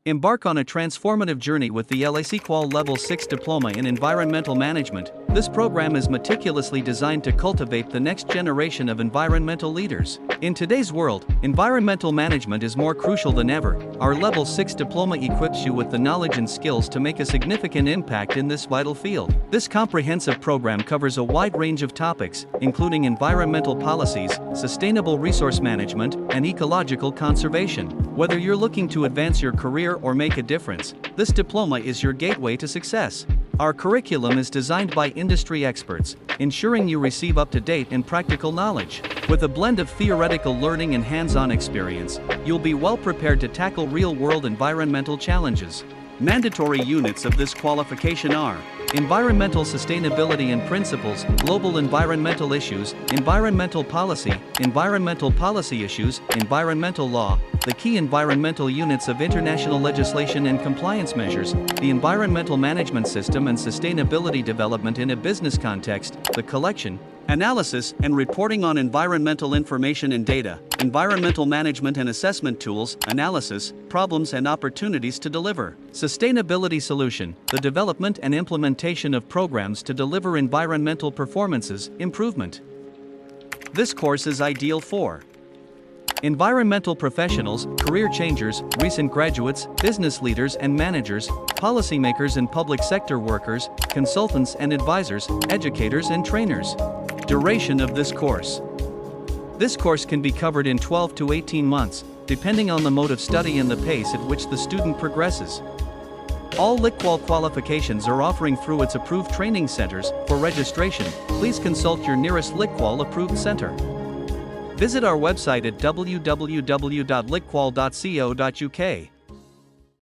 Embark on a transformative journey with the LICQual Level 6 Diploma in Environmental Management. This program is meticulously designed to cultivate the next generation of environmental leaders. In today's world, environmental management is more crucial than ever. Our Level 6 Diploma equips you with the knowledge and skills to make a significant impact in this vital field. This comprehensive program covers a wide range of topics, including environmental policies, sustainable resource management, and ecological conservation. Whether you're looking to advance your career or make a difference, this diploma is your gateway to success. Our curriculum is designed by industry experts, ensuring you receive up-to-date and practical knowledge. With a blend of theoretical learning and hands-on experience, you'll be well prepared to tackle real-world environmental challenges. Mandatory units of this qualification are Environmental Sustainability and Principles, Global Environmental Issues, Environmental Policy Issues, Environmental Law, the key environmental units of international legislation and compliance measures, the environmental management system and sustainability development in a business context, the collection, analysis and reporting on environmental information and data, environmental management and assessment tools, analysis, problems and opportunities to deliver. Sustainability solution, the development and implementation of programs to deliver environmental performances, improvement. This course is ideal for environmental professionals, career changers, recent graduates, business leaders and managers, policymakers and public sector workers, consultants and advisors, educators and trainers. Duration of this course. This course can be covered in 12 to 18 months, depending on the mode of study and the pace at which the student progresses. All LICQual qualifications are offering through its approved training centers. For registration, please consult your nearest LICQual approved center. Visit our website at www.liqqual.co.uk.